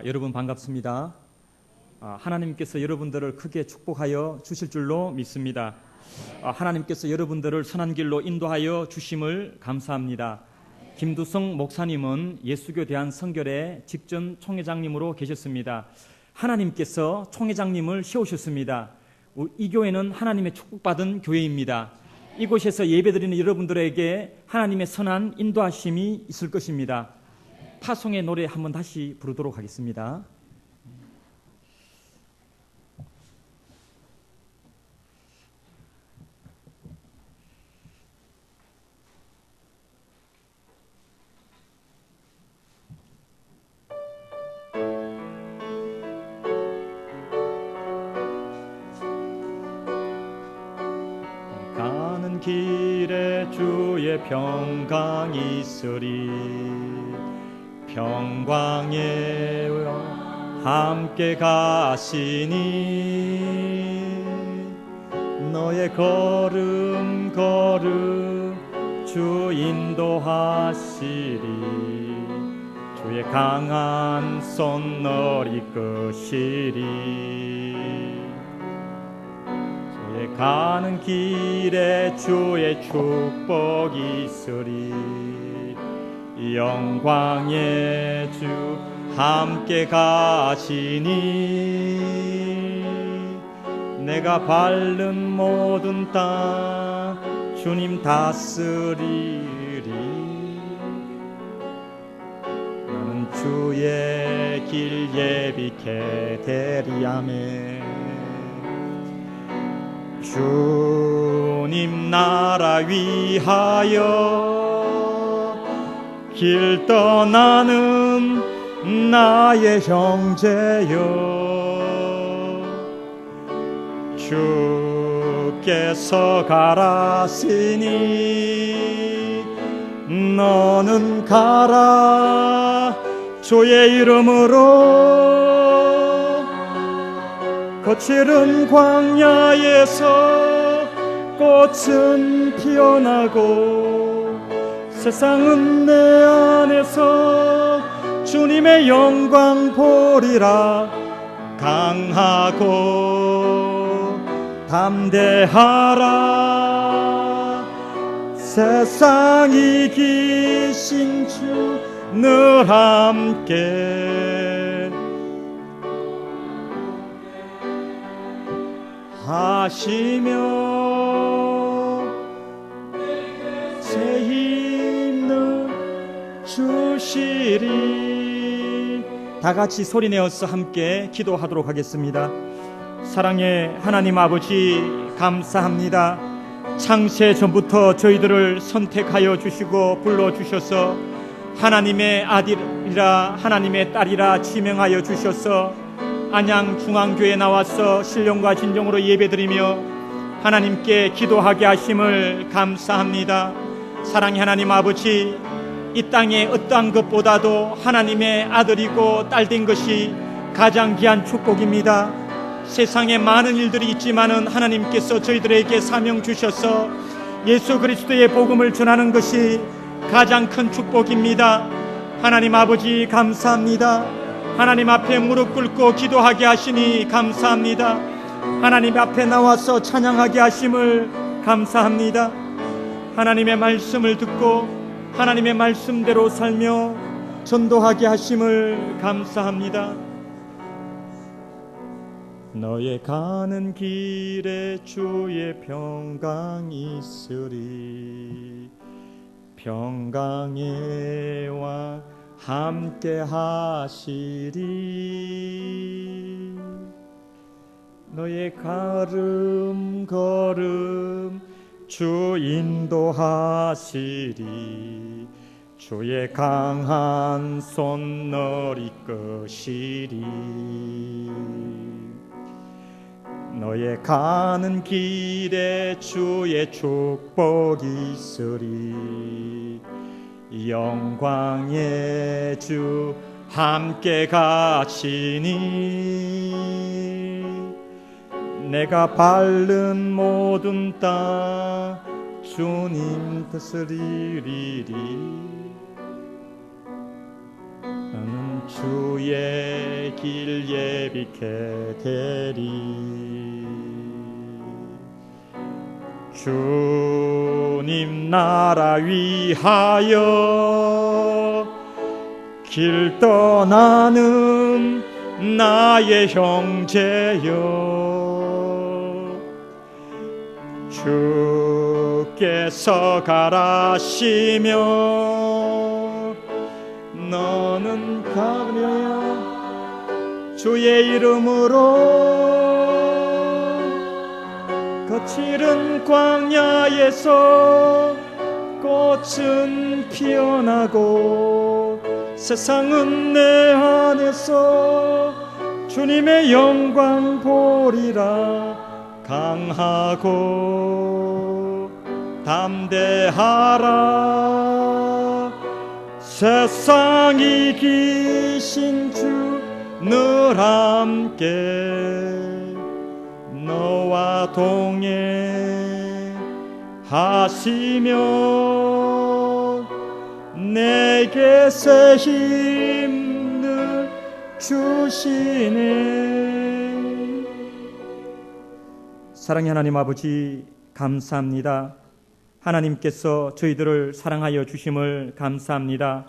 여러분 반갑습니다. 하나님께서 여러분들을 크게 축복하여 주실 줄로 믿습니다. 하나님께서 여러분들을 선한 길로 인도하여 주심을 감사합니다. 김두성 목사님은 예수교 대한성결의 직전 총회장님으로 계셨습니다. 하나님께서 총회장님을 세우셨습니다. 이 교회는 하나님의 축복받은 교회입니다. 이곳에서 예배드리는 여러분들에게 하나님의 선한 인도하심이 있을 것입니다. 파송의 노래 한번 다시 부르도록 하겠습니다. 가는 길에 주의 평강이 있으리. 평강에 함께 가시니 너의 걸음 주 인도하시리. 주의 강한 손 너를 이끄시리. 주의 가는 길에 주의 축복이 있으리. 영광의 주 함께 가시니 내가 밟는 모든 땅 주님 다스리리. 나는 주의 길 예비케 되리아멘. 주님 나라 위하여 길 떠나는 나의 형제여, 주께서 가라시니 너는 가라. 주의 이름으로 거칠은 광야에서 꽃은 피어나고 세상은 내 안에서 주님의 영광 보리라. 강하고 담대하라. 세상 이기신 주 늘 함께 하시며 새 힘을 주시리. 다 같이 소리내어서 함께 기도하도록 하겠습니다. 사랑의 하나님 아버지, 감사합니다. 창세 전부터 저희들을 선택하여 주시고 불러주셔서 하나님의 아들이라 하나님의 딸이라 지명하여 주셔서 안양 중앙교회에 나와서 신령과 진정으로 예배드리며 하나님께 기도하게 하심을 감사합니다. 사랑의 하나님 아버지, 이 땅의 어떠한 것보다도 하나님의 아들이고 딸된 것이 가장 귀한 축복입니다. 세상에 많은 일들이 있지만은 하나님께서 저희들에게 사명 주셔서 예수 그리스도의 복음을 전하는 것이 가장 큰 축복입니다. 하나님 아버지 감사합니다. 하나님 앞에 무릎 꿇고 기도하게 하시니 감사합니다. 하나님 앞에 나와서 찬양하게 하심을 감사합니다. 하나님의 말씀을 듣고 하나님의 말씀대로 살며 전도하게 하심을 감사합니다. 너의 가는 길에 주의 평강이 있으리. 평강의 왕 함께 하시리. 너의 걸음 주 인도하시리. 주의 강한 손 너를 이끄시리. 너의 가는 길에 주의 축복이 있으리. 영광의 주 함께 가시니 내가 밟는 모든 땅 주님 다스리리. 나는 주의 길 예비케 되리. 주님 나라 위하여 길 떠나는 나의 형제여, 주께서 가라시며 너는 가며 주의 이름으로 거칠은 광야에서 꽃은 피어나고 세상은 내 안에서 주님의 영광 보리라. 강하고 담대하라. 세상 이기신 주 늘 함께 너와 동행하시며 내게 새 힘을 주시네. 사랑의 하나님 아버지, 감사합니다. 하나님께서 저희들을 사랑하여 주심을 감사합니다.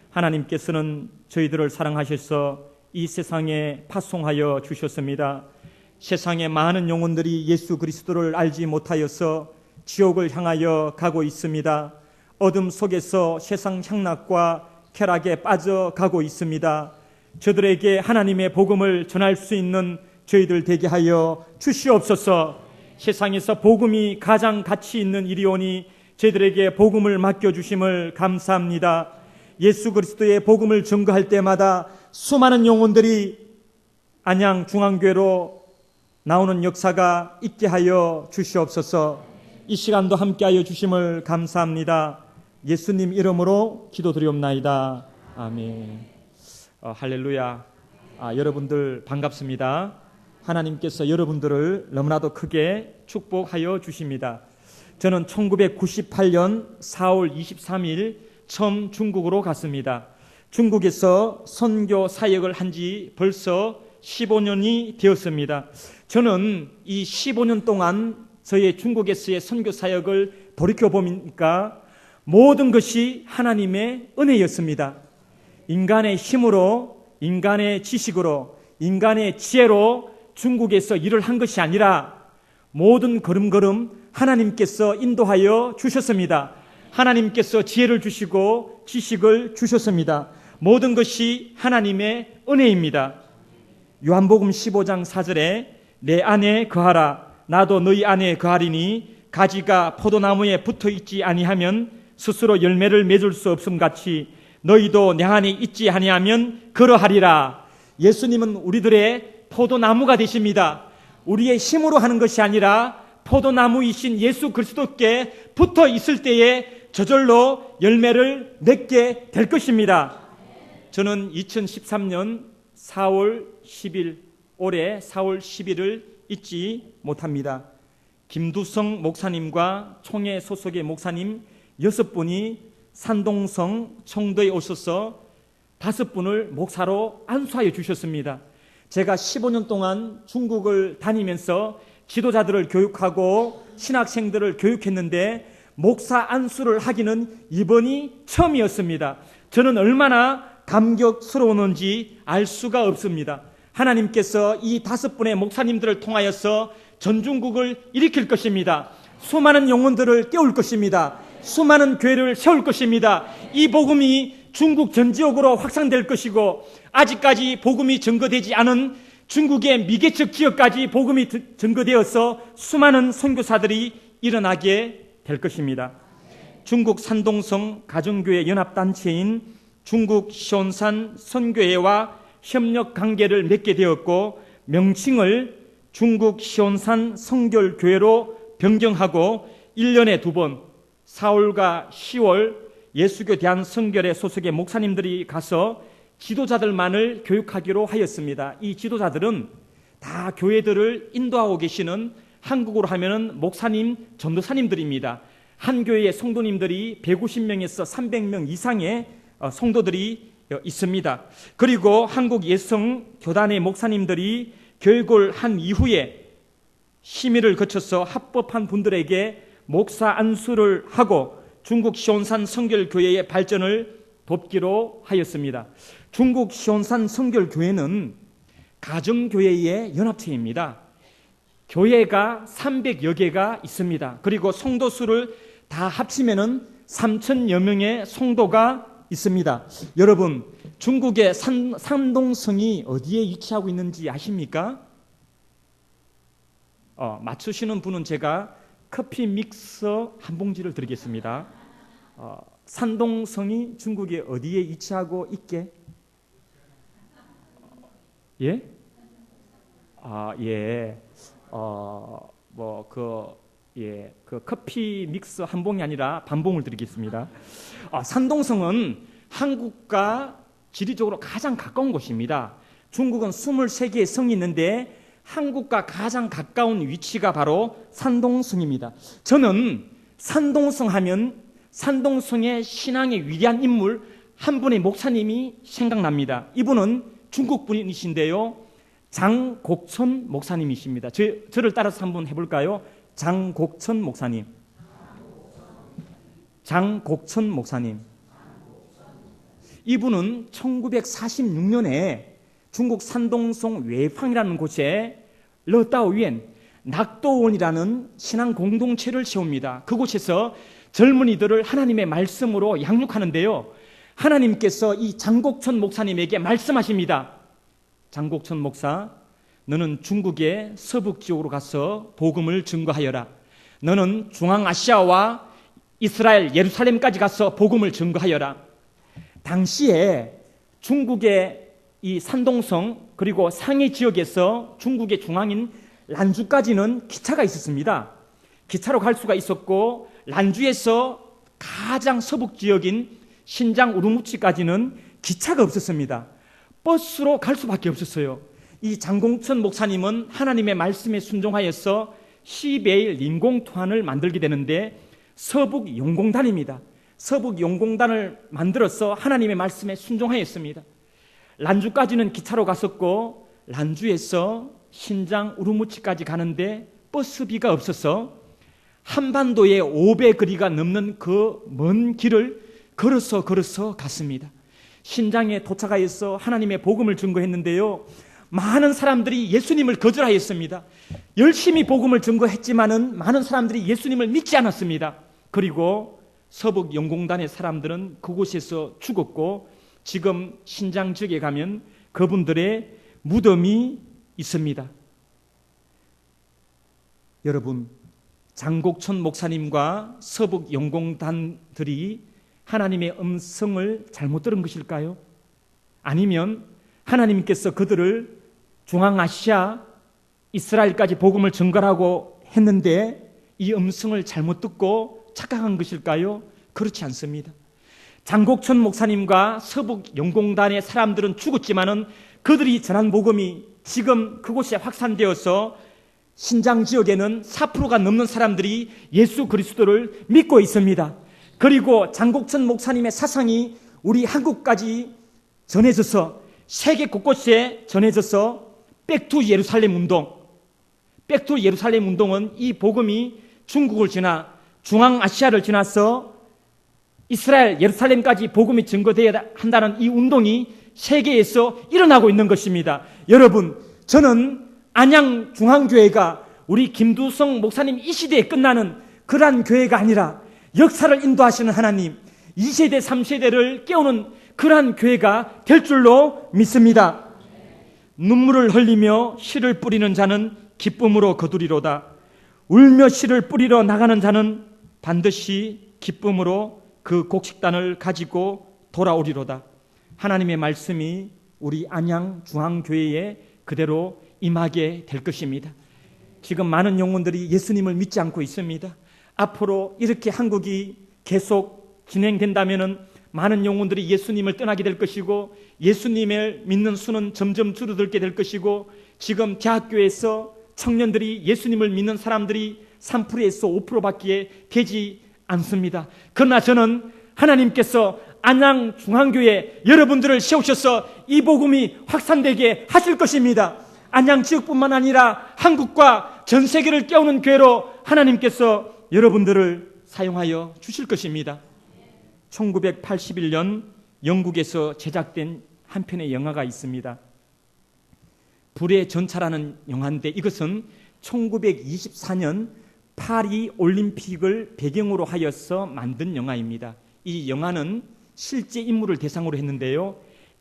하나님께서는 저희들을 사랑하셔서 이 세상에 파송하여 주셨습니다. 세상의 많은 영혼들이 예수 그리스도를 알지 못하여서 지옥을 향하여 가고 있습니다. 어둠 속에서 세상 향락과 쾌락에 빠져가고 있습니다. 저들에게 하나님의 복음을 전할 수 있는 저희들 되게 하여 주시옵소서. 세상에서 복음이 가장 가치 있는 일이오니 저희들에게 복음을 맡겨주심을 감사합니다. 예수 그리스도의 복음을 증거할 때마다 수많은 영혼들이 안양 중앙교회로 나오는 역사가 있게 하여 주시옵소서. 이 시간도 함께하여 주심을 감사합니다. 예수님 이름으로 기도드리옵나이다. 아멘. 할렐루야. 여러분들 반갑습니다. 하나님께서 여러분들을 너무나도 크게 축복하여 주십니다. 저는 1998년 4월 23일 처음 중국으로 갔습니다. 중국에서 선교 사역을 한 지 벌써 15년이 되었습니다. 저는 이 15년 동안 저의 중국에서의 선교 사역을 돌이켜보니까 모든 것이 하나님의 은혜였습니다. 인간의 힘으로, 인간의 지식으로, 인간의 지혜로 중국에서 일을 한 것이 아니라 모든 걸음걸음 하나님께서 인도하여 주셨습니다. 하나님께서 지혜를 주시고 지식을 주셨습니다. 모든 것이 하나님의 은혜입니다. 요한복음 15장 4절에 내 안에 거하라 나도 너희 안에 거하리니 가지가 포도나무에 붙어있지 아니하면 스스로 열매를 맺을 수 없음 같이 너희도 내 안에 있지 아니하면 그러하리라. 예수님은 우리들의 포도나무가 되십니다. 우리의 힘으로 하는 것이 아니라 포도나무이신 예수 그리스도께 붙어 있을 때에 저절로 열매를 맺게 될 것입니다. 저는 2013년 4월 10일 올해 4월 10일을 잊지 못합니다. 김두성 목사님과 총회 소속의 목사님 6분이 산동성 청도에 오셔서 5분을 목사로 안수하여 주셨습니다. 제가 15년 동안 중국을 다니면서 지도자들을 교육하고 신학생들을 교육했는데 목사 안수를 하기는 이번이 처음이었습니다. 저는 얼마나 감격스러웠는지 알 수가 없습니다. 하나님께서 이 5분의 목사님들을 통하여서 전중국을 일으킬 것입니다. 수많은 영혼들을 깨울 것입니다. 수많은 교회를 세울 것입니다. 이 복음이 중국 전 지역으로 확산될 것이고 아직까지 복음이 증거되지 않은 중국의 미개척 지역까지 복음이 증거되어서 수많은 선교사들이 일어나게 될 것입니다. 중국 산동성 가정교회 연합단체인 중국 시온산 선교회와 협력 관계를 맺게 되었고 명칭을 중국 시온산 성결교회로 변경하고 1년에 2번 4월과 10월 예수교 대한성결회 소속의 목사님들이 가서 지도자들만을 교육하기로 하였습니다. 이 지도자들은 다 교회들을 인도하고 계시는 한국으로 하면 목사님, 전도사님들입니다. 한 교회의 성도님들이 150명에서 300명 이상의 성도들이 있습니다. 그리고 한국 여성 교단의 목사님들이 교육을 한 이후에 심의를 거쳐서 합법한 분들에게 목사 안수를 하고 중국 시온산 성결교회의 발전을 돕기로 하였습니다. 중국 시온산 성결교회는 가정교회의 연합체입니다. 교회가 300여 개가 있습니다. 그리고 성도 수를 다 합치면은 3,000여 명의 성도가 있습니다. 여러분, 중국의 산동성이 어디에 위치하고 있는지 아십니까? 맞추시는 분은 제가 커피 믹서 한 봉지를 드리겠습니다. 산동성이 중국에 어디에 위치하고 있게? 예? 예. 그 커피 믹스 한 봉이 아니라 반 봉을 드리겠습니다. 산동성은 한국과 지리적으로 가장 가까운 곳입니다. 중국은 23개의 성이 있는데 한국과 가장 가까운 위치가 바로 산동성입니다. 저는 산동성 하면 산동성의 신앙의 위대한 인물 한 분의 목사님이 생각납니다. 이분은 중국 분이신데요, 장곡천 목사님이십니다. 저를 따라서 한번 해볼까요? 장곡천 목사님. 장곡천 목사님. 이분은 1946년에 중국 산동성 외팡이라는 곳에 러따오위엔 낙도원이라는 신앙 공동체를 세웁니다. 그곳에서 젊은이들을 하나님의 말씀으로 양육하는데요, 하나님께서 이 장곡천 목사님에게 말씀하십니다. 장곡천 목사, 너는 중국의 서북 지역으로 가서 복음을 증거하여라. 너는 중앙아시아와 이스라엘 예루살렘까지 가서 복음을 증거하여라. 당시에 중국의 이 산동성 그리고 상해 지역에서 중국의 중앙인 란주까지는 기차가 있었습니다. 기차로 갈 수가 있었고, 란주에서 가장 서북 지역인 신장 우르무치까지는 기차가 없었습니다. 버스로 갈 수밖에 없었어요. 이 장곡천 목사님은 하나님의 말씀에 순종하여서 시베일 린공토안을 만들게 되는데 서북 용공단입니다. 서북 용공단을 만들어서 하나님의 말씀에 순종하였습니다. 란주까지는 기차로 갔었고, 란주에서 신장 우르무치까지 가는데 버스비가 없어서 한반도의 500거리가 넘는 그 먼 길을 걸어서 갔습니다. 신장에 도착하여서 하나님의 복음을 증거했는데요, 많은 사람들이 예수님을 거절하였습니다. 열심히 복음을 증거했지만은 많은 사람들이 예수님을 믿지 않았습니다. 그리고 서북 영공단의 사람들은 그곳에서 죽었고, 지금 신장 지역에 가면 그분들의 무덤이 있습니다. 여러분, 장곡천 목사님과 서북 영공단들이 하나님의 음성을 잘못 들은 것일까요? 아니면 하나님께서 그들을 중앙아시아 이스라엘까지 복음을 전가라고 했는데 이 음성을 잘못 듣고 착각한 것일까요? 그렇지 않습니다. 장곡천 목사님과 서북 영공단의 사람들은 죽었지만은 그들이 전한 복음이 지금 그곳에 확산되어서 신장 지역에는 4%가 넘는 사람들이 예수 그리스도를 믿고 있습니다. 그리고 장곡천 목사님의 사상이 우리 한국까지 전해져서 세계 곳곳에 전해져서 백투 예루살렘 운동, 백투 예루살렘 운동은 이 복음이 중국을 지나 중앙아시아를 지나서 이스라엘 예루살렘까지 복음이 증거되어야 한다는 이 운동이 세계에서 일어나고 있는 것입니다. 여러분, 저는 안양 중앙교회가 우리 김두성 목사님 이 시대에 끝나는 그러한 교회가 아니라 역사를 인도하시는 하나님, 2세대 3세대를 깨우는 그러한 교회가 될 줄로 믿습니다. 눈물을 흘리며 씨를 뿌리는 자는 기쁨으로 거두리로다. 울며 씨를 뿌리러 나가는 자는 반드시 기쁨으로 그 곡식단을 가지고 돌아오리로다. 하나님의 말씀이 우리 안양 중앙교회에 그대로 임하게 될 것입니다. 지금 많은 영혼들이 예수님을 믿지 않고 있습니다. 앞으로 이렇게 한국이 계속 진행된다면 많은 영혼들이 예수님을 떠나게 될 것이고, 예수님을 믿는 수는 점점 줄어들게 될 것이고, 지금 대학교에서 청년들이 예수님을 믿는 사람들이 3%에서 5%밖에 되지 않습니다. 그러나 저는 하나님께서 안양중앙교회 여러분들을 세우셔서 이 복음이 확산되게 하실 것입니다. 안양 지역뿐만 아니라 한국과 전 세계를 깨우는 교회로 하나님께서 여러분들을 사용하여 주실 것입니다. 1981년 영국에서 제작된 한 편의 영화가 있습니다. 불의 전차라는 영화인데 이것은 1924년 파리 올림픽을 배경으로 하여서 만든 영화입니다. 이 영화는 실제 인물을 대상으로 했는데요.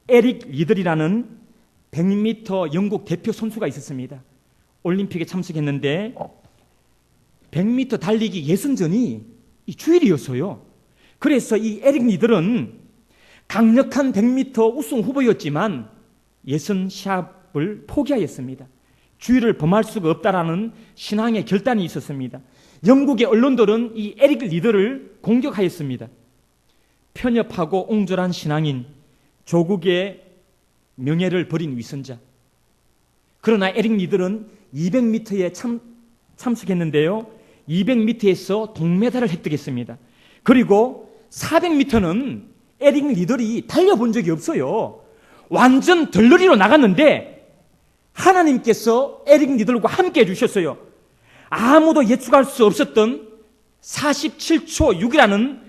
에릭 리들이라는 100m 영국 대표 선수가 있었습니다. 올림픽에 참석했는데 100m 달리기 예선전이 주일이었어요. 그래서 이 에릭 리들은 강력한 100m 우승 후보였지만 예선 시합을 포기하였습니다. 주의를 범할 수가 없다라는 신앙의 결단이 있었습니다. 영국의 언론들은 이 에릭 리더를 공격하였습니다. 편협하고 옹졸한 신앙인, 조국의 명예를 버린 위선자. 그러나 에릭 리더는 200m에 참석했는데요. 200m에서 동메달을 획득했습니다. 그리고 400m는 에릭 리더이 달려본 적이 없어요. 완전 덜러리로 나갔는데 하나님께서 에릭 리들과 함께 해주셨어요. 아무도 예측할 수 없었던 47초 6이라는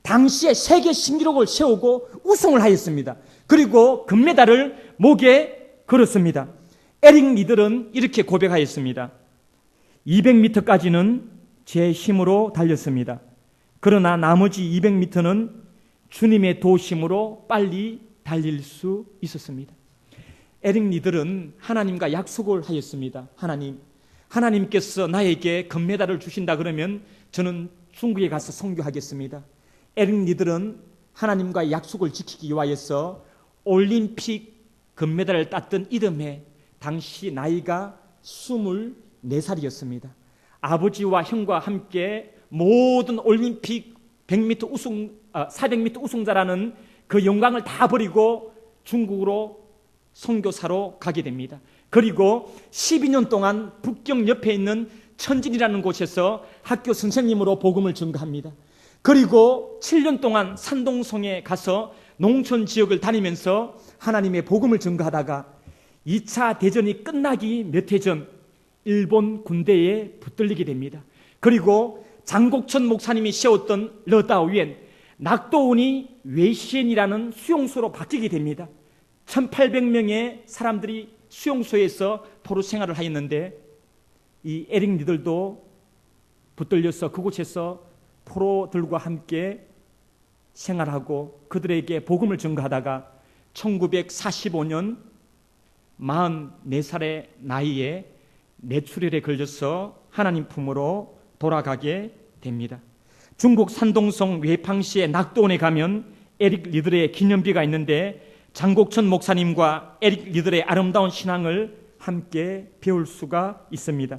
당시의 세계 신기록을 세우고 우승을 하였습니다. 그리고 금메달을 목에 걸었습니다. 에릭 리들은 이렇게 고백하였습니다. 200m까지는 제 힘으로 달렸습니다. 그러나 나머지 200m는 주님의 도우심으로 빨리 달릴 수 있었습니다. 에릭 리들은 하나님과 약속을 하였습니다. 하나님께서 나에게 금메달을 주신다 그러면 저는 중국에 가서 선교하겠습니다. 에릭 리들은 하나님과 약속을 지키기 위하여서 올림픽 금메달을 땄던 이듬해 당시 나이가 24살이었습니다. 아버지와 형과 함께 모든 올림픽 400m 우승자라는 그 영광을 다 버리고 중국으로 선교사로 가게 됩니다. 그리고 12년 동안 북경 옆에 있는 천진이라는 곳에서 학교 선생님으로 복음을 전가합니다. 그리고 7년 동안 산동성에 가서 농촌 지역을 다니면서 하나님의 복음을 전가하다가 2차 대전이 끝나기 몇 해 전 일본 군대에 붙들리게 됩니다. 그리고 장곡천 목사님이 세웠던 러다우엔 낙도운이 웨이시엔이라는 수용소로 바뀌게 됩니다. 1800명의 사람들이 수용소에서 포로 생활을 하였는데 이 에릭 리들도 붙들려서 그곳에서 포로들과 함께 생활하고 그들에게 복음을 전가하다가 1945년 44살의 나이에 뇌출혈에 걸려서 하나님 품으로 돌아가게 됩니다. 중국 산동성 웨이팡시의 낙도원에 가면 에릭 리들의 기념비가 있는데 장곡천 목사님과 에릭 리들의 아름다운 신앙을 함께 배울 수가 있습니다.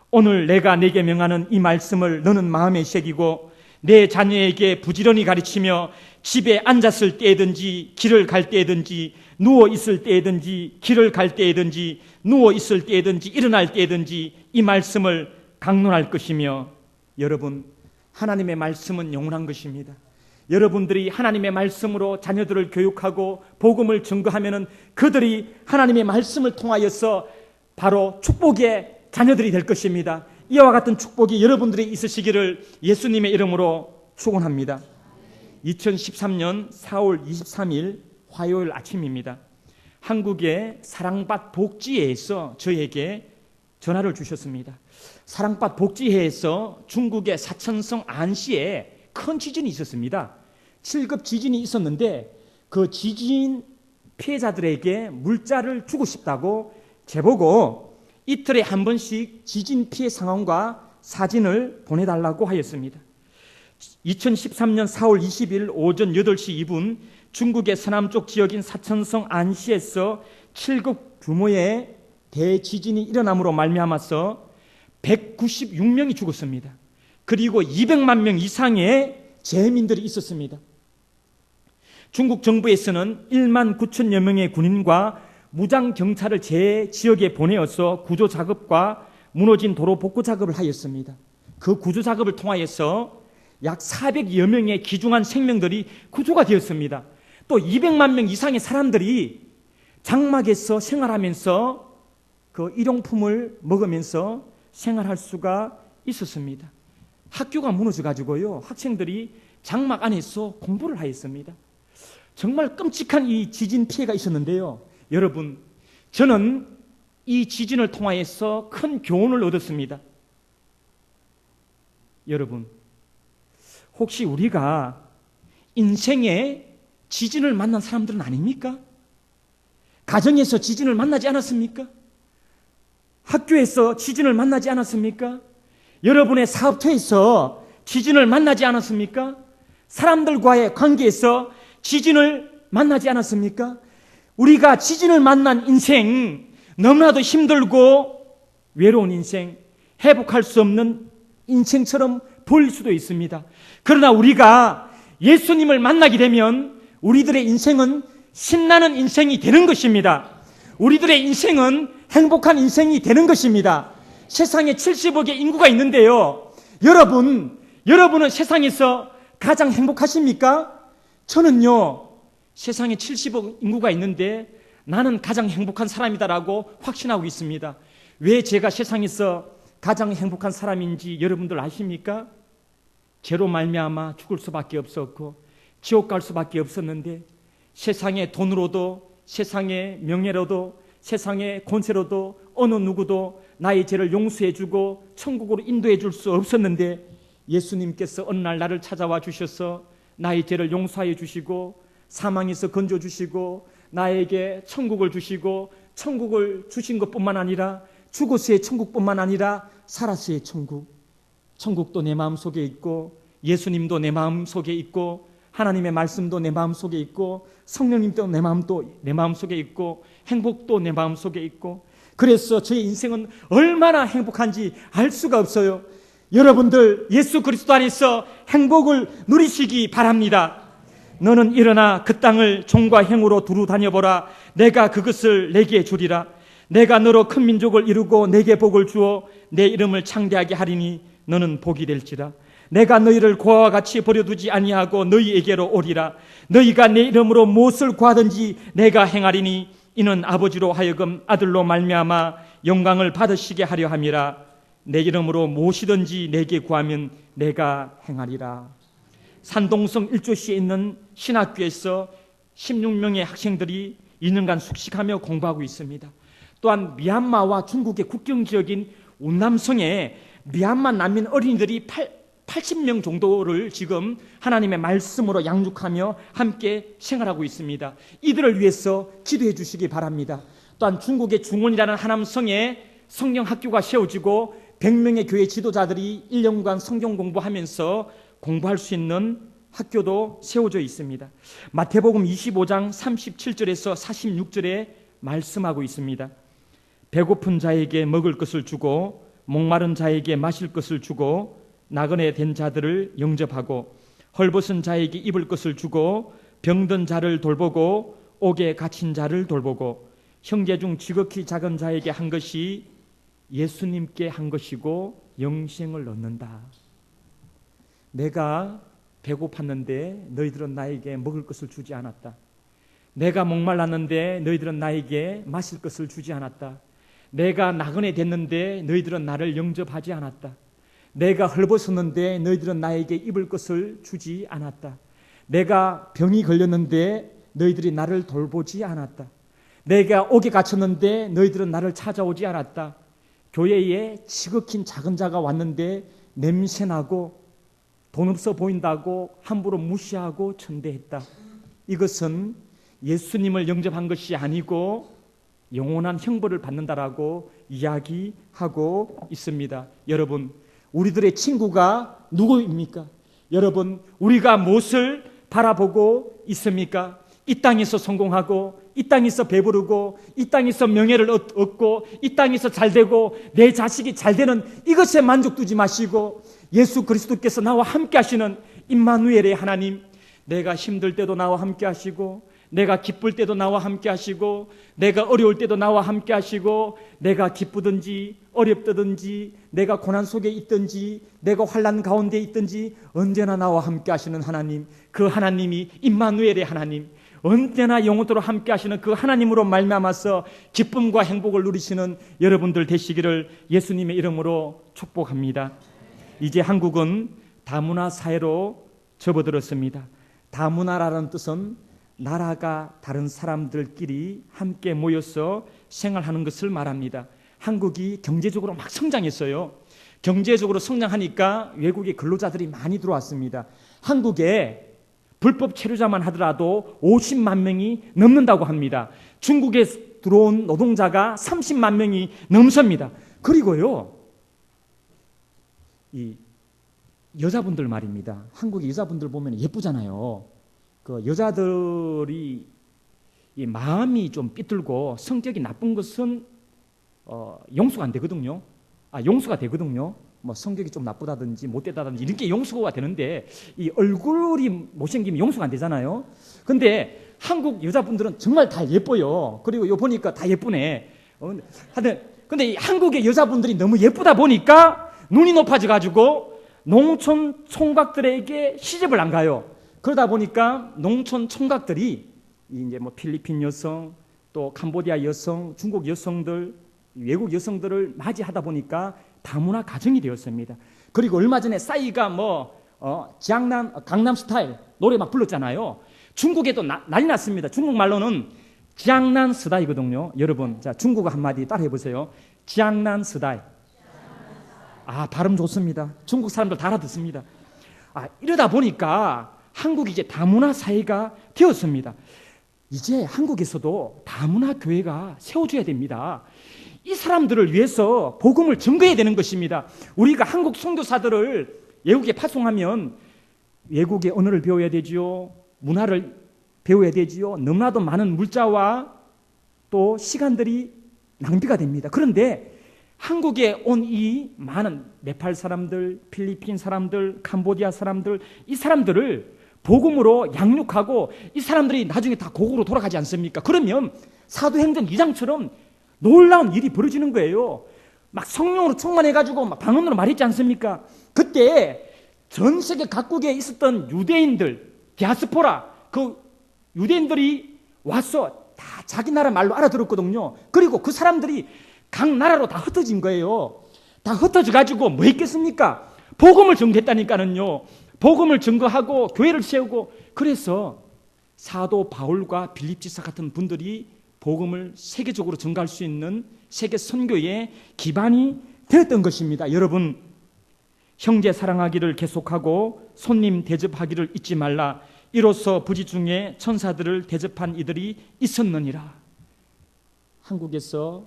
오늘 내가 네게 명하는 이 말씀을 너는 마음에 새기고 내 자녀에게 부지런히 가르치며 집에 앉았을 때든지 길을 갈 때든지 누워 있을 때든지 길을 갈 때든지 누워 있을 때든지 일어날 때든지 이 말씀을 강론할 것이며 여러분 하나님의 말씀은 영원한 것입니다. 여러분들이 하나님의 말씀으로 자녀들을 교육하고 복음을 증거하면은 그들이 하나님의 말씀을 통하여서 바로 축복의 자녀들이 될 것입니다. 이와 같은 축복이 여러분들이 있으시기를 예수님의 이름으로 축원합니다. 2013년 4월 23일 화요일 아침입니다. 한국의 사랑밭 복지회에서 저에게 전화를 주셨습니다. 사랑밭 복지회에서 중국의 사천성 안시에 큰 지진이 있었습니다. 7급 지진이 있었는데 그 지진 피해자들에게 물자를 주고 싶다고 제보고 이틀에 한 번씩 지진 피해 상황과 사진을 보내달라고 하였습니다. 2013년 4월 20일 오전 8시 2분 중국의 서남쪽 지역인 사천성 안시에서 7급 규모의 대지진이 일어남으로 말미암아서 196명이 죽었습니다. 그리고 200만 명 이상의 재민들이 있었습니다. 중국 정부에서는 1만 9천여 명의 군인과 무장 경찰을 제 지역에 보내어서 구조 작업과 무너진 도로 복구 작업을 하였습니다. 그 구조 작업을 통하여서 약 400여 명의 귀중한 생명들이 구조가 되었습니다. 또 200만 명 이상의 사람들이 장막에서 생활하면서 그 일용품을 먹으면서 생활할 수가 있었습니다. 학교가 무너져 가지고요, 학생들이 장막 안에서 공부를 하였습니다. 정말 끔찍한 이 지진 피해가 있었는데요, 여러분, 저는 이 지진을 통하여서 큰 교훈을 얻었습니다. 여러분, 혹시 우리가 인생에 지진을 만난 사람들은 아닙니까? 가정에서 지진을 만나지 않았습니까? 학교에서 지진을 만나지 않았습니까? 여러분의 사업터에서 지진을 만나지 않았습니까? 사람들과의 관계에서 지진을 만나지 않았습니까? 우리가 지진을 만난 인생, 너무나도 힘들고 외로운 인생, 회복할 수 없는 인생처럼 보일 수도 있습니다. 그러나 우리가 예수님을 만나게 되면 우리들의 인생은 신나는 인생이 되는 것입니다. 우리들의 인생은 행복한 인생이 되는 것입니다. 세상에 70억의 인구가 있는데요, 여러분은 세상에서 가장 행복하십니까? 저는요, 세상에 70억 인구가 있는데 나는 가장 행복한 사람이다라고 확신하고 있습니다. 왜 제가 세상에서 가장 행복한 사람인지 여러분들 아십니까? 죄로 말미암아 죽을 수밖에 없었고 지옥 갈 수밖에 없었는데, 세상의 돈으로도, 세상의 명예로도, 세상의 권세로도 어느 누구도 나의 죄를 용서해주고 천국으로 인도해 줄 수 없었는데, 예수님께서 어느 날 나를 찾아와 주셔서 나의 죄를 용서하여 주시고 사망에서 건져주시고 나에게 천국을 주시고, 천국을 주신 것뿐만 아니라 죽어서의 천국뿐만 아니라 살아서의 천국, 천국도 내 마음속에 있고 예수님도 내 마음속에 있고 하나님의 말씀도 내 마음속에 있고 성령님도 내 마음속에 있고 행복도 내 마음속에 있고, 그래서 저의 인생은 얼마나 행복한지 알 수가 없어요. 여러분들 예수 그리스도 안에서 행복을 누리시기 바랍니다. 너는 일어나 그 땅을 종과 행으로 두루 다녀보라. 내가 그것을 내게 주리라. 내가 너로 큰 민족을 이루고 내게 복을 주어 내 이름을 창대하게 하리니 너는 복이 될지라. 내가 너희를 고아와 같이 버려두지 아니하고 너희에게로 오리라. 너희가 내 이름으로 무엇을 구하든지 내가 행하리니 이는 아버지로 하여금 아들로 말미암아 영광을 받으시게 하려 함이라. 내 이름으로 무엇이든지 내게 구하면 내가 행하리라. 산동성 1조시에 있는 신학교에서 16명의 학생들이 2년간 숙식하며 공부하고 있습니다. 또한 미얀마와 중국의 국경 지역인 운남성에 미얀마 난민 어린이들이 80명 정도를 지금 하나님의 말씀으로 양육하며 함께 생활하고 있습니다. 이들을 위해서 기도해 주시기 바랍니다. 또한 중국의 중원이라는 하남성에 성경학교가 세워지고 100명의 교회 지도자들이 1년간 성경 공부하면서 공부할 수 있는 학교도 세워져 있습니다. 마태복음 25장 37절에서 46절에 말씀하고 있습니다. 배고픈 자에게 먹을 것을 주고 목마른 자에게 마실 것을 주고 나그네 된 자들을 영접하고 헐벗은 자에게 입을 것을 주고 병든 자를 돌보고 옥에 갇힌 자를 돌보고 형제 중 지극히 작은 자에게 한 것이 예수님께 한 것이고 영생을 얻는다. 내가 배고팠는데 너희들은 나에게 먹을 것을 주지 않았다. 내가 목말랐는데 너희들은 나에게 마실 것을 주지 않았다. 내가 나그네 됐는데 너희들은 나를 영접하지 않았다. 내가 헐벗었는데 너희들은 나에게 입을 것을 주지 않았다. 내가 병이 걸렸는데 너희들이 나를 돌보지 않았다. 내가 옥에 갇혔는데 너희들은 나를 찾아오지 않았다. 교회에 지극히 작은 자가 왔는데 냄새나고 돈 없어 보인다고 함부로 무시하고 천대했다. 이것은 예수님을 영접한 것이 아니고 영원한 형벌을 받는다라고 이야기하고 있습니다. 여러분, 우리들의 친구가 누구입니까? 여러분, 우리가 무엇을 바라보고 있습니까? 이 땅에서 성공하고 이 땅에서 배부르고 이 땅에서 명예를 얻고 이 땅에서 잘되고 내 자식이 잘되는 이것에 만족 두지 마시고 예수 그리스도께서 나와 함께 하시는 임마누엘의 하나님, 내가 힘들 때도 나와 함께 하시고 내가 기쁠 때도 나와 함께 하시고, 내가 어려울 때도 나와 함께 하시고, 내가 기쁘든지 어렵든지, 내가 고난 속에 있든지, 내가 환난 가운데 있든지 언제나 나와 함께 하시는 하나님, 그 하나님이 임마누엘의 하나님, 언제나 영원토록 함께 하시는 그 하나님으로 말미암아서 기쁨과 행복을 누리시는 여러분들 되시기를 예수님의 이름으로 축복합니다. 이제 한국은 다문화 사회로 접어들었습니다. 다문화라는 뜻은 나라가 다른 사람들끼리 함께 모여서 생활하는 것을 말합니다. 한국이 경제적으로 막 성장했어요. 경제적으로 성장하니까 외국의 근로자들이 많이 들어왔습니다. 한국에 불법 체류자만 하더라도 50만 명이 넘는다고 합니다. 중국에 들어온 노동자가 30만 명이 넘습니다. 그리고요, 이 여자분들 말입니다. 한국의 여자분들 보면 예쁘잖아요. 그 여자들이 이 마음이 좀 삐뚤고 성격이 나쁜 것은 용서가 안 되거든요. 용서가 되거든요. 뭐 성격이 좀 나쁘다든지 못되다든지 이렇게 용서가 되는데, 이 얼굴이 못생기면 용서가 안 되잖아요. 근데 한국 여자분들은 정말 다 예뻐요. 그리고 이거 보니까 다 예쁘네. 하여튼 근데 이 한국의 여자분들이 너무 예쁘다 보니까 눈이 높아져 가지고 농촌 총각들에게 시집을 안 가요. 그러다 보니까 농촌 총각들이 이제 뭐 필리핀 여성, 또 캄보디아 여성, 중국 여성들, 외국 여성들을 맞이하다 보니까 다문화 가정이 되었습니다. 그리고 얼마 전에 싸이가 강남 스타일 노래 막 불렀잖아요. 중국에도 난리 났습니다. 중국 말로는 지앙난 스타이거든요. 여러분, 자, 중국어 한마디 따라 해보세요. 지앙난 스타일. 발음 좋습니다. 중국 사람들 다 알아듣습니다. 이러다 보니까 한국이 이제 다문화 사회가 되었습니다. 이제 한국에서도 다문화 교회가 세워줘야 됩니다. 이 사람들을 위해서 복음을 증거해야 되는 것입니다. 우리가 한국 선교사들을 외국에 파송하면 외국의 언어를 배워야 되지요, 문화를 배워야 되지요. 너무나도 많은 물자와 또 시간들이 낭비가 됩니다. 그런데 한국에 온 이 많은 네팔 사람들, 필리핀 사람들, 캄보디아 사람들, 이 사람들을 복음으로 양육하고 이 사람들이 나중에 다 고국으로 돌아가지 않습니까? 그러면 사도행전 2장처럼 놀라운 일이 벌어지는 거예요. 막 성령으로 충만해가지고 막 방언으로 말했지 않습니까? 그때 전 세계 각국에 있었던 유대인들, 디아스포라, 그 유대인들이 와서 다 자기 나라 말로 알아들었거든요. 그리고 그 사람들이 각 나라로 다 흩어진 거예요. 다 흩어져가지고 뭐 했겠습니까? 복음을 증거했다니까는요. 복음을 증거하고 교회를 세우고, 그래서 사도 바울과 빌립지사 같은 분들이 복음을 세계적으로 증거할 수 있는 세계 선교의 기반이 되었던 것입니다. 여러분, 형제 사랑하기를 계속하고 손님 대접하기를 잊지 말라. 이로써 부지 중에 천사들을 대접한 이들이 있었느니라. 한국에서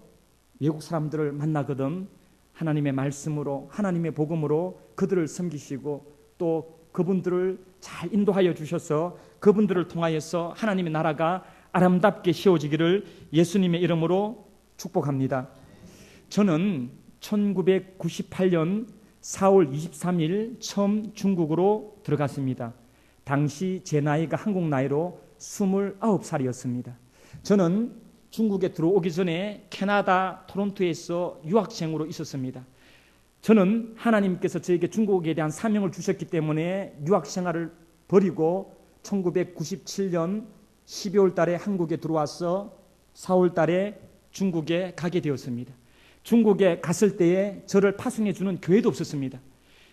외국 사람들을 만나거든 하나님의 말씀으로, 하나님의 복음으로 그들을 섬기시고 또 그분들을 잘 인도하여 주셔서 그분들을 통하여서 하나님의 나라가 아름답게 세워지기를 예수님의 이름으로 축복합니다. 저는 1998년 4월 23일 처음 중국으로 들어갔습니다. 당시 제 나이가 한국 나이로 29살이었습니다. 저는 중국에 들어오기 전에 캐나다 토론토에서 유학생으로 있었습니다. 저는 하나님께서 저에게 중국에 대한 사명을 주셨기 때문에 유학생활을 버리고 1997년 12월 달에 한국에 들어와서 4월 달에 중국에 가게 되었습니다. 중국에 갔을 때에 저를 파송해 주는 교회도 없었습니다.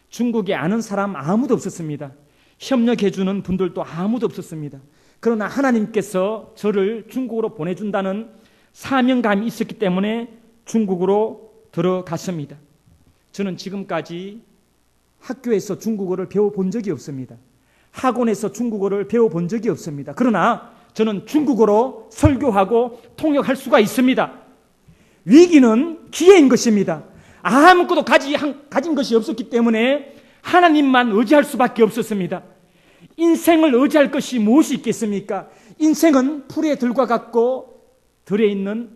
중국에 아는 사람 아무도 없었습니다. 협력해 주는 분들도 아무도 없었습니다. 그러나 하나님께서 저를 중국으로 보내준다는 사명감이 있었기 때문에 중국으로 들어갔습니다. 저는 지금까지 학교에서 중국어를 배워본 적이 없습니다. 학원에서 중국어를 배워본 적이 없습니다. 그러나 저는 중국어로 설교하고 통역할 수가 있습니다. 위기는 기회인 것입니다. 아무것도 가진 것이 없었기 때문에 하나님만 의지할 수밖에 없었습니다. 인생을 의지할 것이 무엇이 있겠습니까? 인생은 풀의 들과 같고 들에 있는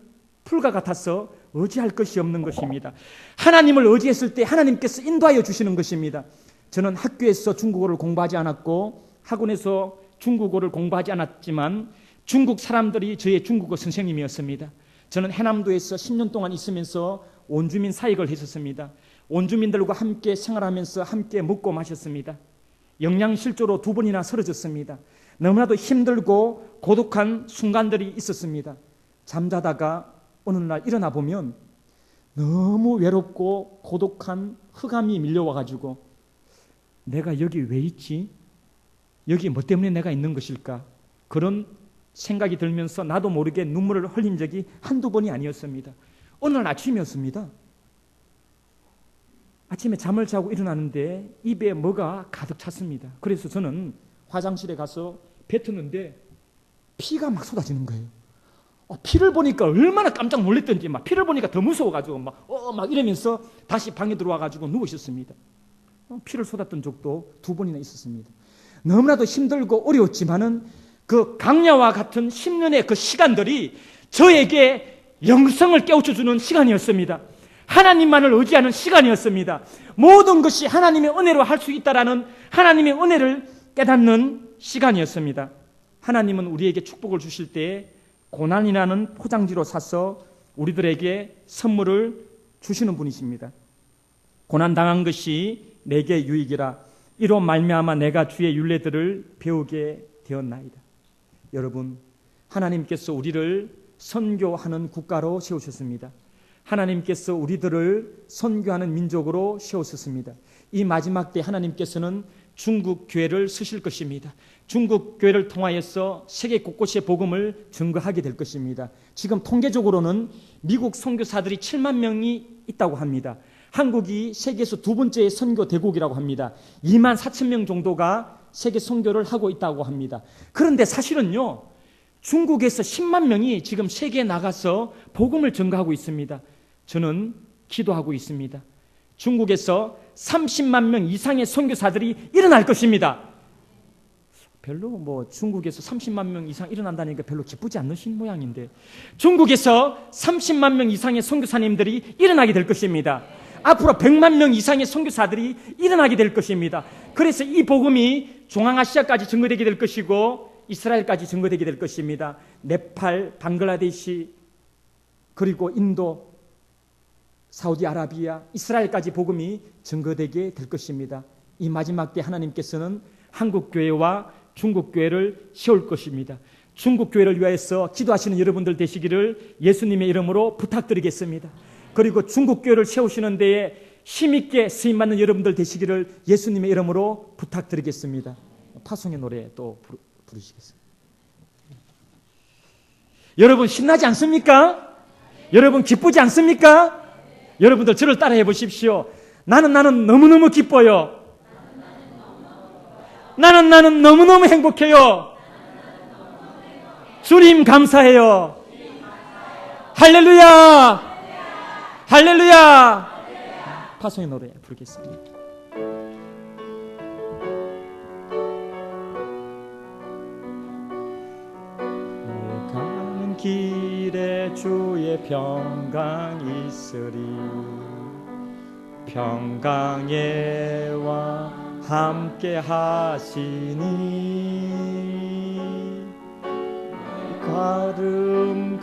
풀과 같아서 의지할 것이 없는 것입니다. 하나님을 의지했을 때 하나님께서 인도하여 주시는 것입니다. 저는 학교에서 중국어를 공부하지 않았고 학원에서 중국어를 공부하지 않았지만 중국 사람들이 저의 중국어 선생님이었습니다. 저는 해남도에서 10년 동안 있으면서 원주민 사역을 했었습니다. 원주민들과 함께 생활하면서 함께 먹고 마셨습니다. 영양실조로 2번이나 쓰러졌습니다. 너무나도 힘들고 고독한 순간들이 있었습니다. 잠자다가 어느 날 일어나 보면 너무 외롭고 고독한 흑암이 밀려와가지고 내가 여기 왜 있지? 여기 뭐 때문에 내가 있는 것일까? 그런 생각이 들면서 나도 모르게 눈물을 흘린 적이 한두 번이 아니었습니다. 어느 날 아침이었습니다. 아침에 잠을 자고 일어나는데 입에 뭐가 가득 찼습니다. 그래서 저는 화장실에 가서 뱉었는데 피가 막 쏟아지는 거예요. 피를 보니까 얼마나 깜짝 놀랐던지 막 피를 보니까 더 무서워가지고 막 이러면서 다시 방에 들어와가지고 누워 있었습니다. 피를 쏟았던 적도 2번이나 있었습니다. 너무나도 힘들고 어려웠지만은 그 강야와 같은 10년의 그 시간들이 저에게 영성을 깨우쳐주는 시간이었습니다. 하나님만을 의지하는 시간이었습니다. 모든 것이 하나님의 은혜로 할 수 있다라는 하나님의 은혜를 깨닫는 시간이었습니다. 하나님은 우리에게 축복을 주실 때 고난이라는 포장지로 사서 우리들에게 선물을 주시는 분이십니다. 고난당한 것이 내게 유익이라 이로 말미암아 내가 주의 율례들을 배우게 되었나이다. 여러분, 하나님께서 우리를 선교하는 국가로 세우셨습니다. 하나님께서 우리들을 선교하는 민족으로 세우셨습니다. 이 마지막 때 하나님께서는 중국 교회를 쓰실 것입니다. 중국 교회를 통하여서 세계 곳곳에 복음을 증거하게 될 것입니다. 지금 통계적으로는 미국 선교사들이 7만 명이 있다고 합니다. 한국이 세계에서 2번째 선교 대국이라고 합니다. 2만 4천 명 정도가 세계 선교를 하고 있다고 합니다. 그런데 사실은요, 중국에서 10만 명이 지금 세계에 나가서 복음을 증거하고 있습니다. 저는 기도하고 있습니다. 중국에서 30만 명 이상의 선교사들이 일어날 것입니다. 별로 중국에서 30만 명 이상 일어난다니까 별로 기쁘지 않으신 모양인데, 중국에서 30만 명 이상의 선교사님들이 일어나게 될 것입니다. 앞으로 100만 명 이상의 선교사들이 일어나게 될 것입니다. 그래서 이 복음이 중앙아시아까지 증거되게 될 것이고 이스라엘까지 증거되게 될 것입니다. 네팔, 방글라데시, 그리고 인도, 사우디아라비아, 이스라엘까지 복음이 증거되게 될 것입니다. 이 마지막 때 하나님께서는 한국교회와 중국교회를 세울 것입니다. 중국교회를 위하여서 기도하시는 여러분들 되시기를 예수님의 이름으로 부탁드리겠습니다. 그리고 중국교회를 세우시는 데에 힘있게 쓰임받는 여러분들 되시기를 예수님의 이름으로 부탁드리겠습니다. 파송의 노래 또 부르시겠습니다. 여러분 신나지 않습니까? 여러분 기쁘지 않습니까? 여러분들 저를 따라해 보십시오. 나는 너무너무 기뻐요. 나는 너무너무 행복해요. 주님 감사해요. 할렐루야! 할렐루야! 파송의 노래 부르겠습니다. 가는 길에 주의 평강 있으리. 평강에와 함께 하시니 걸음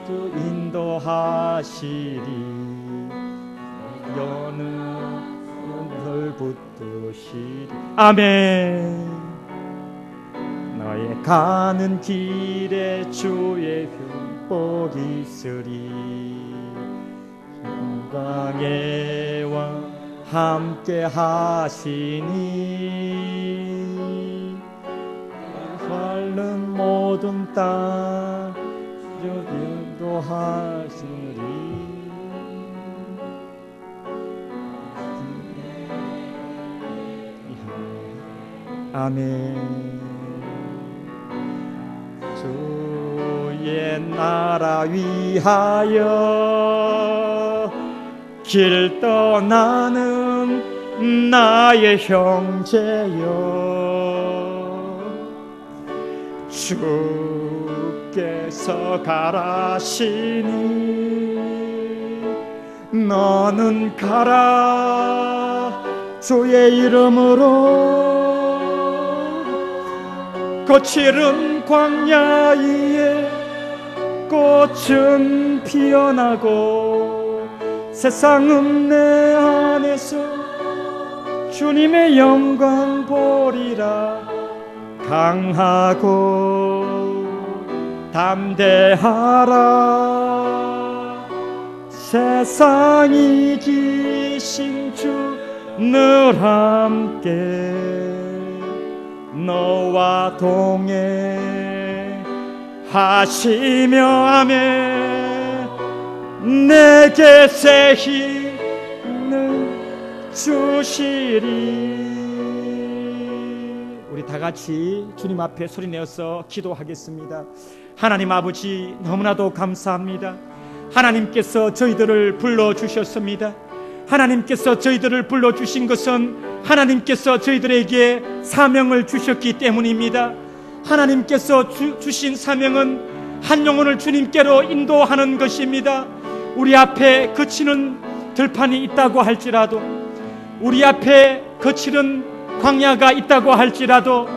주 인도하시리. 여는 늘 붙드시리. 아멘. 너의 가는 길에 주의 복 있으리. 평강에와 함께 하시니 헐른 모든 땅 주님도 하시리. 아멘. 주의 나라 위하여 길 떠나는 나의 형제여, 주께서 가라시니 너는 가라. 주의 이름으로 거칠은 광야 위에 꽃은 피어나고 세상은 내 안에서 주님의 영광 보리라. 강하고 담대하라. 세상이 이기신 주 늘 함께 너와 동행 하시며 아멘. 내게 새 힘을 주시리. 우리 다 같이 주님 앞에 소리내어서 기도하겠습니다. 하나님 아버지, 너무나도 감사합니다. 하나님께서 저희들을 불러주셨습니다. 하나님께서 저희들을 불러주신 것은 하나님께서 저희들에게 사명을 주셨기 때문입니다. 하나님께서 주신 사명은 한 영혼을 주님께로 인도하는 것입니다. 우리 앞에 거치는 들판이 있다고 할지라도, 우리 앞에 거치는 광야가 있다고 할지라도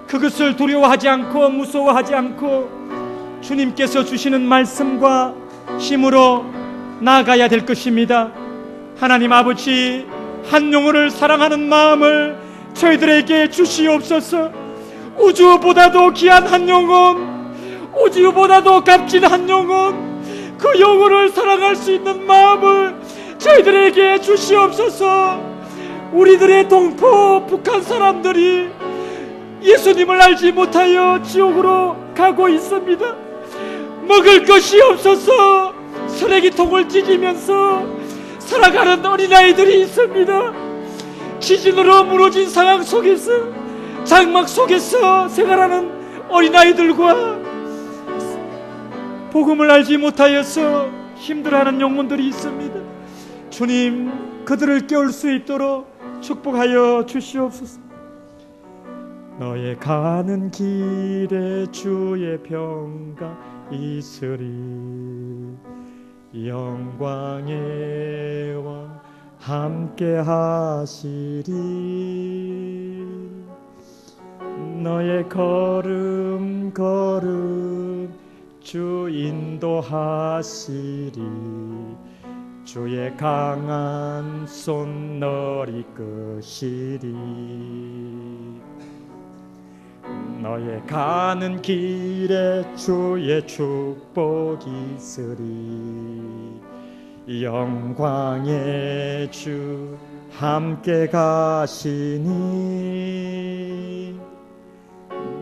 그것을 두려워하지 않고 무서워하지 않고 주님께서 주시는 말씀과 힘으로 나아가야 될 것입니다. 하나님 아버지, 한 영혼을 사랑하는 마음을 저희들에게 주시옵소서. 우주보다도 귀한 한 영혼, 우주보다도 값진 한 영혼, 그 영혼을 사랑할 수 있는 마음을 저희들에게 주시옵소서. 우리들의 동포 북한 사람들이 예수님을 알지 못하여 지옥으로 가고 있습니다. 먹을 것이 없어서 쓰레기통을 찢으면서 살아가는 어린아이들이 있습니다. 지진으로 무너진 상황 속에서, 장막 속에서 생활하는 어린아이들과 복음을 알지 못하여서 힘들어하는 영혼들이 있습니다. 주님, 그들을 깨울 수 있도록 축복하여 주시옵소서. 너의 가는 길에 주의 평강 있으리. 영광의 왕 함께 하시리. 너의 걸음 걸음 주 인도하시리. 주의 강한 손 널 이끄시리. 너의 가는 길에 주의 축복이 있으리. 영광의 주 함께 가시니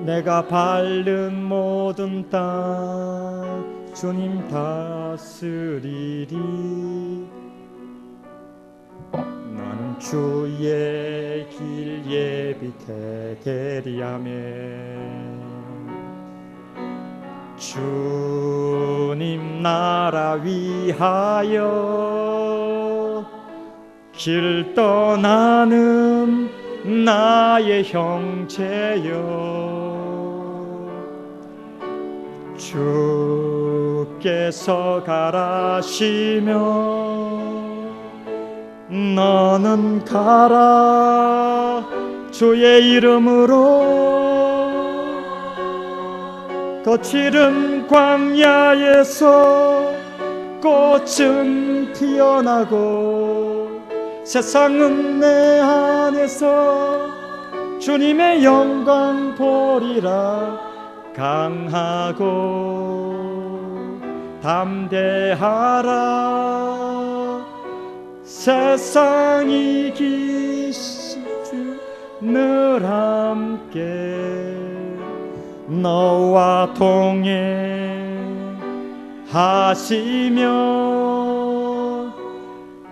내가 밟는 모든 땅 주님 다스리리. 나는 주의 길 예비해 되리아멘. 주님 나라 위하여 길 떠나는 나의 형제여, 주께서 가라시며 너는 가라. 주의 이름으로 거칠은 광야에서 꽃은 피어나고 세상은 내 안에서 주님의 영광 보리라. 강하고 담대하라. 세상 이기신 주 늘 함께 너와 동행하시며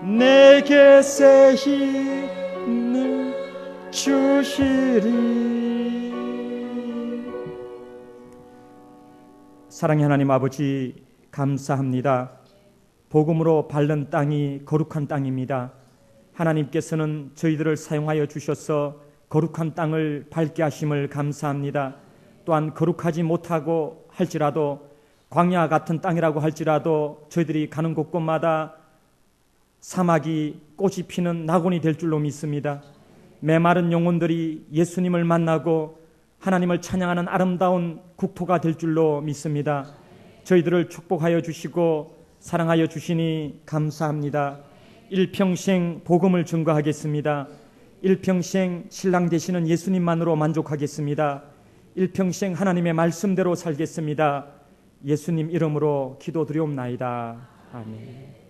내게 새 힘을 주시리. 사랑의 하나님 아버지, 감사합니다. 복음으로 밟는 땅이 거룩한 땅입니다. 하나님께서는 저희들을 사용하여 주셔서 거룩한 땅을 밟게 하심을 감사합니다. 또한 거룩하지 못하고 할지라도, 광야 같은 땅이라고 할지라도 저희들이 가는 곳곳마다 사막이 꽃이 피는 낙원이 될 줄로 믿습니다. 메마른 영혼들이 예수님을 만나고 하나님을 찬양하는 아름다운 국토가 될 줄로 믿습니다. 저희들을 축복하여 주시고 사랑하여 주시니 감사합니다. 일평생 복음을 증거하겠습니다. 일평생 신랑 되시는 예수님만으로 만족하겠습니다. 일평생 하나님의 말씀대로 살겠습니다. 예수님 이름으로 기도드리옵나이다. 아멘.